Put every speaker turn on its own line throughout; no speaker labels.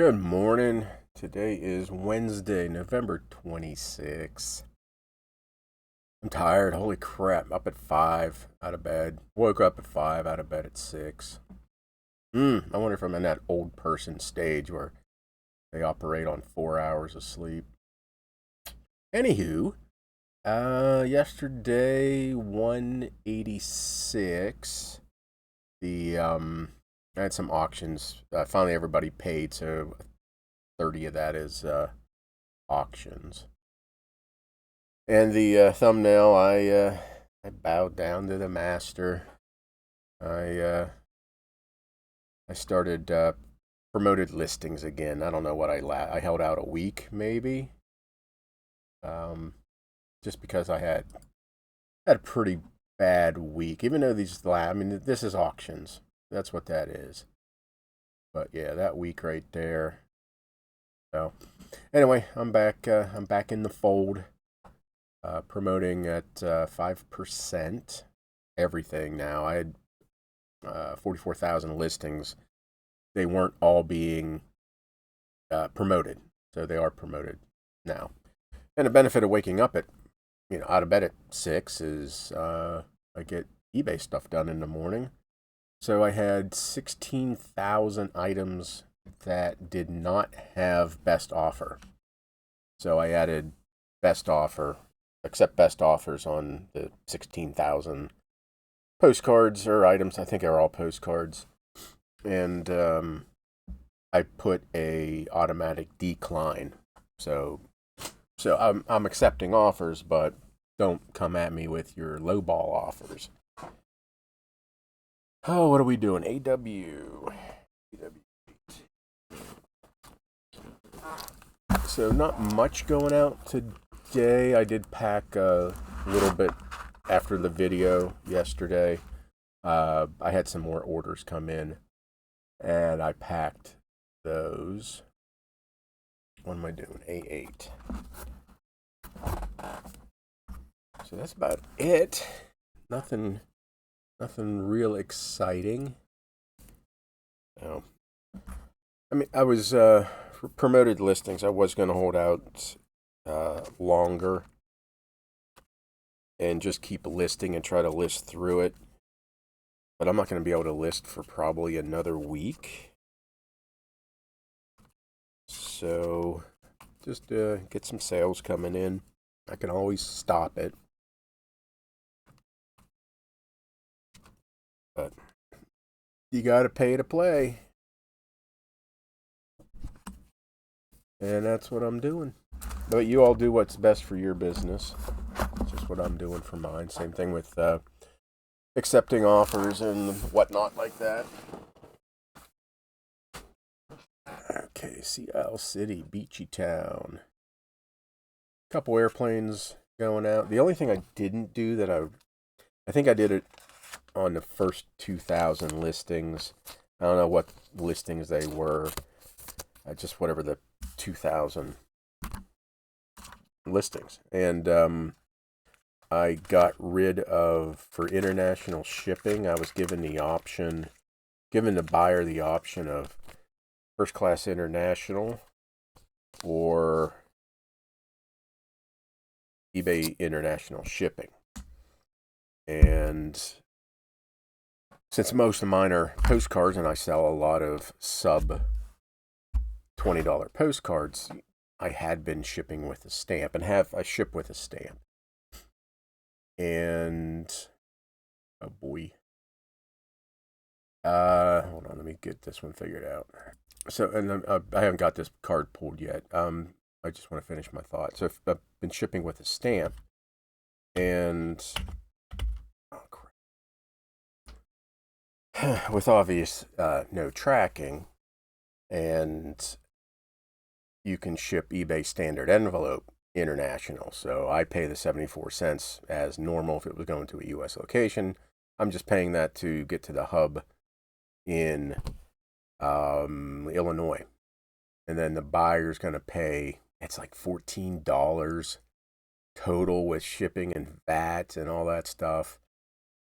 Good morning. Today is Wednesday, November 26th. I'm tired. Holy crap. Up at 5, out of bed. Woke up at 5, out of bed at 6. I wonder if I'm in that old person stage where they operate on 4 hours of sleep. Anywho, yesterday, 186. I had some auctions. Finally, everybody paid, so 30 of that is auctions. And the thumbnail, I bowed down to the master. I started promoted listings again. I don't know what I held out a week maybe, just because I had a pretty bad week. Even though I mean, this is auctions. That's what that is. But yeah, that week right there. So anyway, I'm back. I'm back in the fold. Promoting at 5% everything now. I had 44,000 listings. They weren't all being promoted, so they are promoted now. And the benefit of waking up out of bed at 6 is I get eBay stuff done in the morning. So I had 16,000 items that did not have best offer. So I added best offer, accept best offers on the 16,000 postcards or items. I think they're all postcards. And I put a automatic decline. So I'm accepting offers, but don't come at me with your lowball offers. Oh, what are we doing? AW. So not much going out today. I did pack a little bit after the video yesterday. I had some more orders come in, and I packed those. What am I doing? A8. So that's about it. Nothing real exciting. Oh. I mean, I was promoted listings. I was going to hold out longer and just keep listing and try to list through it. But I'm not going to be able to list for probably another week. So just get some sales coming in. I can always stop it. But you got to pay to play. And that's what I'm doing. But you all do what's best for your business. That's just what I'm doing for mine. Same thing with accepting offers and whatnot like that. Okay, Seattle City, beachy town. Couple airplanes going out. The only thing I didn't do that I think I did it on the first 2,000 listings. I don't know what listings they were. Just whatever the 2,000 listings. And I got rid of, for international shipping, I was given the buyer the option of first class international or eBay international shipping. And since most of mine are postcards and I sell a lot of sub $20 postcards, I had been shipping with a stamp and I ship with a stamp. And oh boy. Hold on, let me get this one figured out. So, and I haven't got this card pulled yet. I just want to finish my thought. So I've been shipping with a stamp, and oh crap, with obvious no tracking, and you can ship eBay standard envelope international. So I pay the 74 cents as normal if it was going to a U.S. location. I'm just paying that to get to the hub in Illinois. And then the buyer's going to pay, it's like $14 total with shipping and VAT and all that stuff.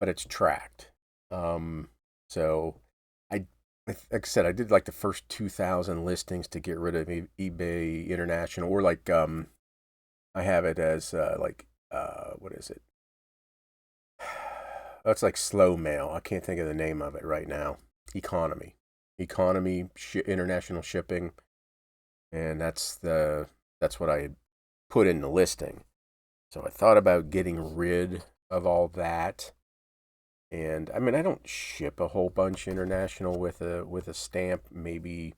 But it's tracked. So like I said, I did like the first 2,000 listings to get rid of eBay International, or like I have it as what is it? That's like slow mail. I can't think of the name of it right now. Economy, international shipping, and that's what I put in the listing. So I thought about getting rid of all that. And I mean, I don't ship a whole bunch international with a stamp, maybe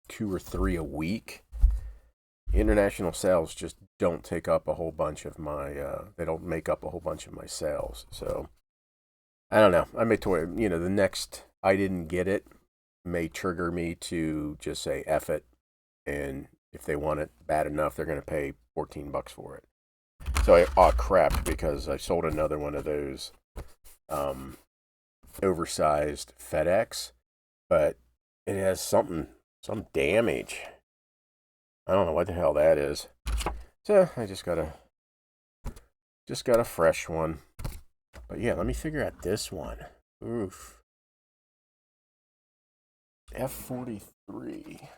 2 or 3 a week. International sales just don't take up a whole bunch of my they don't make up a whole bunch of my sales. So I don't know. I may the next I didn't get it may trigger me to just say F it, and if they want it bad enough, they're going to pay $14 for it. So I crap, because I sold another one of those oversized FedEx, but it has some damage. I don't know what the hell that is. So I just got a fresh one. But yeah, let me figure out this one. Oof. F43.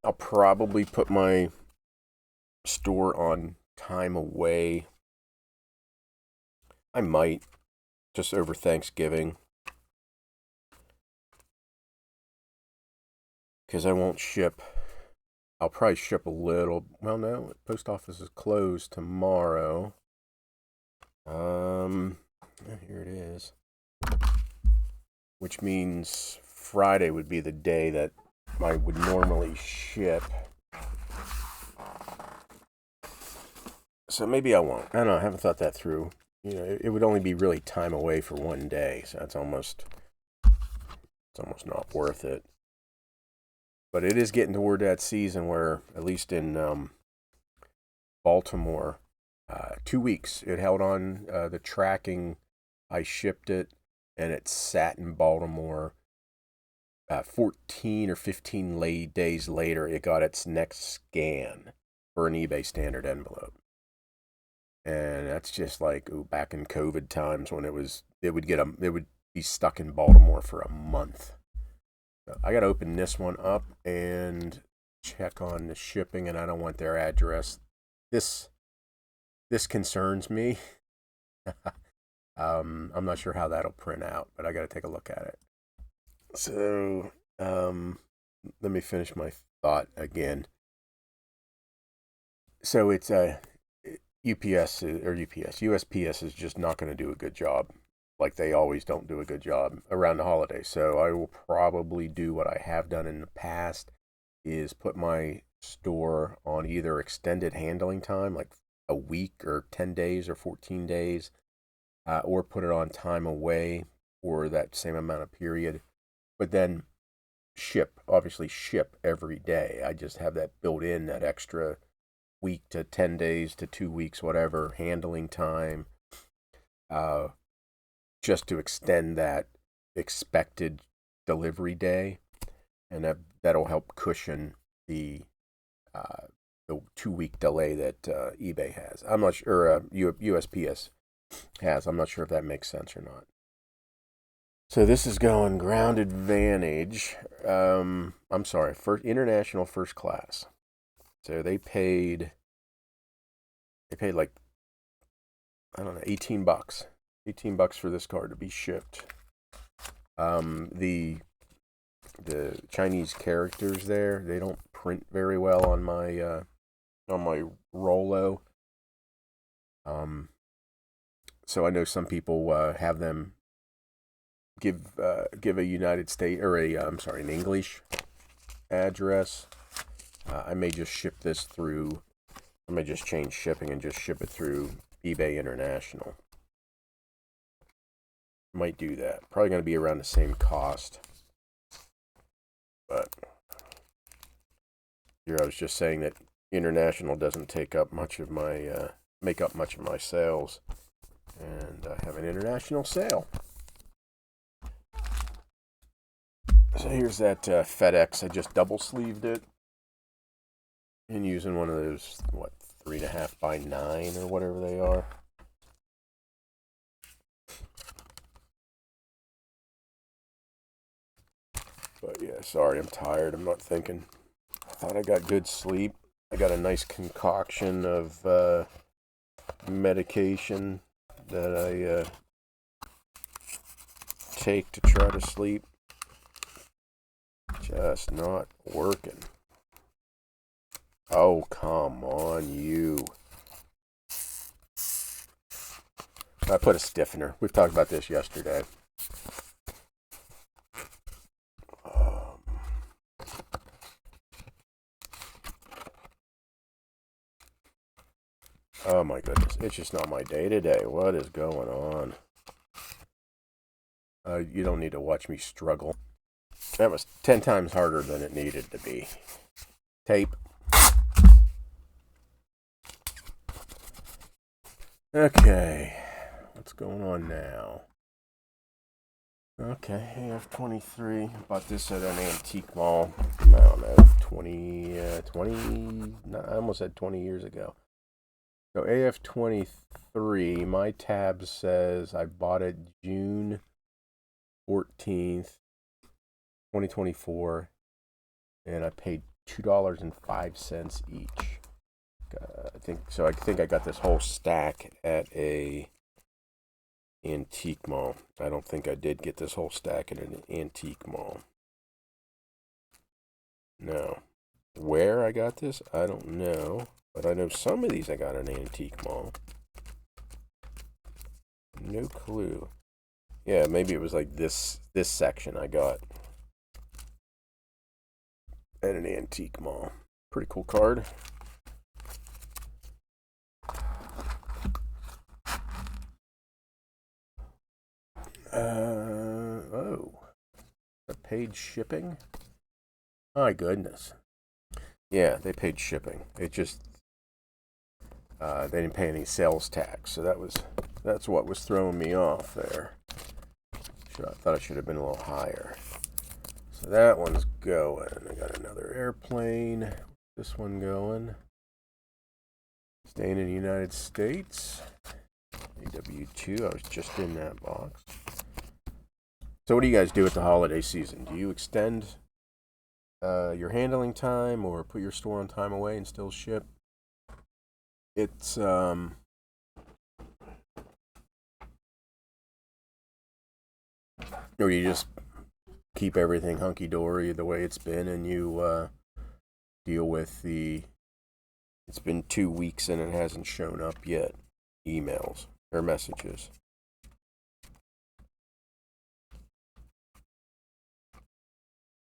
I'll probably put my store on time away. I might, just over Thanksgiving, because I won't ship. I'll probably ship a little. Well, no, post office is closed tomorrow. Here it is. Which means Friday would be the day that I would normally ship. So maybe I won't. I don't know. I haven't thought that through. It would only be really time away for one day, so it's almost not worth it. But it is getting toward that season where, at least in Baltimore, 2 weeks it held on the tracking. I shipped it, and it sat in Baltimore. 14 or 15 days later, it got its next scan for an eBay standard envelope. And that's just like back in COVID times when it would be stuck in Baltimore for a month. So I got to open this one up and check on the shipping, and I don't want their address. This concerns me. I'm not sure how that'll print out, but I got to take a look at it. So let me finish my thought again. So it's USPS is just not going to do a good job, like they always don't do a good job around the holidays. So I will probably do what I have done in the past, is put my store on either extended handling time, like a week or 10 days or 14 days, or put it on time away for that same amount of period, but then obviously ship every day. I just have that built in, that extra week to 10 days to 2 weeks, whatever, handling time, just to extend that expected delivery day. And that'll help cushion the 2 week delay that eBay has. I'm not sure, USPS has. I'm not sure if that makes sense or not. So this is going Grounded Vantage. I'm sorry, international first class. So they paid like, I don't know, $18. $18 for this card to be shipped. The Chinese characters there, they don't print very well on my Rollo. So I know some people have them give a United States, or an English address. I may just ship this through. I may just change shipping and just ship it through eBay International. Might do that. Probably going to be around the same cost. But here I was just saying that International doesn't take up much of my make up much of my sales, and I have an international sale. So here's that FedEx. I just double sleeved it, and using one of those 3.5 by 9 or whatever they are. But yeah, sorry, I'm tired. I'm not thinking. I thought I got good sleep. I got a nice concoction of medication that I take to try to sleep. Just not working. Oh, come on, you. I put a stiffener. We've talked about this yesterday. Oh my goodness, it's just not my day today. What is going on? You don't need to watch me struggle. That was 10 times harder than it needed to be. Tape. Okay, what's going on now? Okay, AF-23. Bought this at an antique mall. I don't know, 20, I almost said 20 years ago. So AF-23, my tab says I bought it June 14th, 2024, and I paid $2.05 each. I think I got this whole stack at a antique mall. I don't think I did get this whole stack at an antique mall. No. Where I got this, I don't know. But I know some of these I got at an antique mall. No clue. Yeah, maybe it was like this section I got at an antique mall. Pretty cool card. Oh. The paid shipping? My goodness. Yeah, they paid shipping. It just they didn't pay any sales tax, so that's what was throwing me off there. I thought it should have been a little higher. So that one's going. I got another airplane. This one going. Staying in the United States. AW2. I was just in that box. So what do you guys do at the holiday season? Do you extend your handling time or put your store on time away and still ship? It's or you just keep everything hunky-dory the way it's been, and you deal with it's been 2 weeks and it hasn't shown up yet, emails or messages.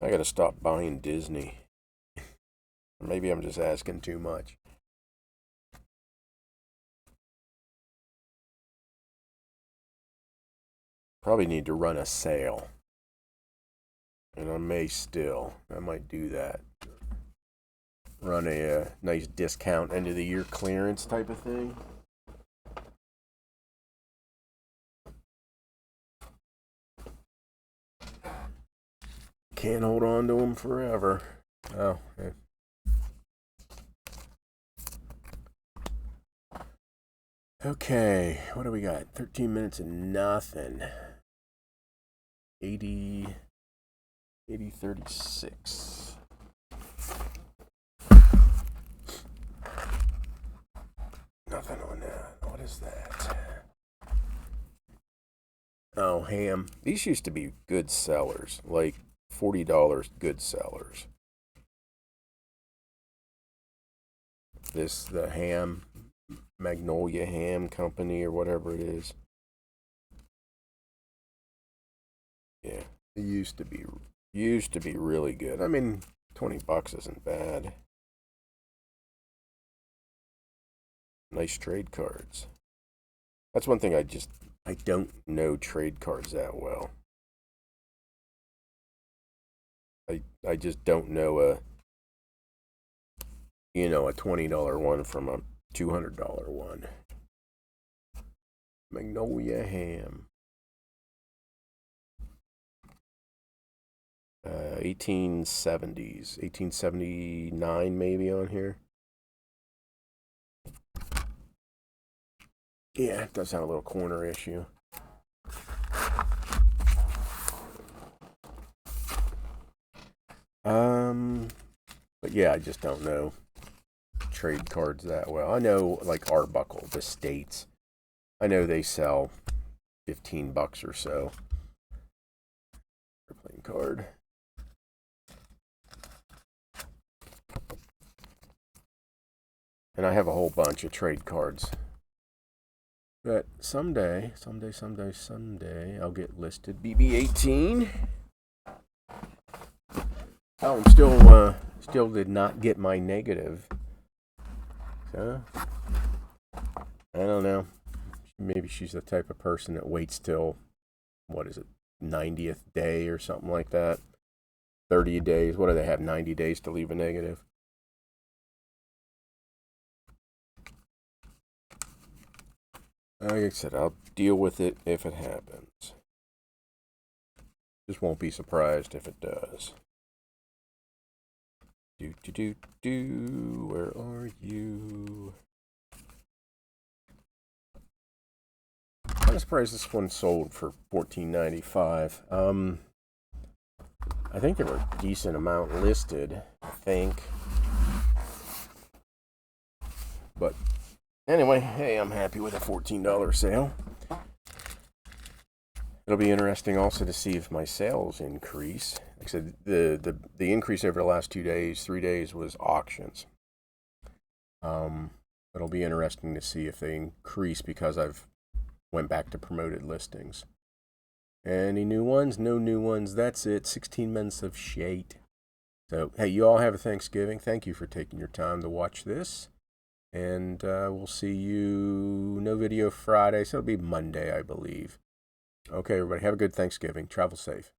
I gotta stop buying Disney. Maybe I'm just asking too much. Probably need to run a sale. And I might do that. Run a nice discount end of the year clearance type of thing. Can't hold on to them forever. Oh, yeah. Okay, what do we got? 13 minutes and nothing. 8036. Nothing on that. What is that? Oh, ham. These used to be good sellers, like $40 good sellers. The ham, Magnolia Ham Company or whatever it is. Yeah, it used to be really good. I mean, $20 isn't bad. Nice trade cards. That's one thing I don't know trade cards that well. I just don't know a $20 one from a $200 one. Magnolia Ham. 1870s, 1879 maybe on here. Yeah, it does have a little corner issue. But yeah, I just don't know trade cards that well. I know like Arbuckle, the States. I know they sell $15 or so. Airplane card. And I have a whole bunch of trade cards. But someday, I'll get listed. BB-18. Oh, I'm still did not get my negative. So, I don't know. Maybe she's the type of person that waits till, 90th day or something like that. 30 days. What do they have? 90 days to leave a negative. Like I said, I'll deal with it if it happens. Just won't be surprised if it does. Where are you? I'm surprised this one sold for $14.95. I think there were a decent amount listed, I think. But anyway, hey, I'm happy with a $14 sale. It'll be interesting also to see if my sales increase. Like I said, the increase over the last 2 days, 3 days was auctions. It'll be interesting to see if they increase because I've went back to promoted listings. Any new ones? No new ones. That's it. 16 minutes of shade. So, hey, you all have a Thanksgiving. Thank you for taking your time to watch this. And we'll see you, no video Friday, so it'll be Monday, I believe. Okay, everybody, have a good Thanksgiving. Travel safe.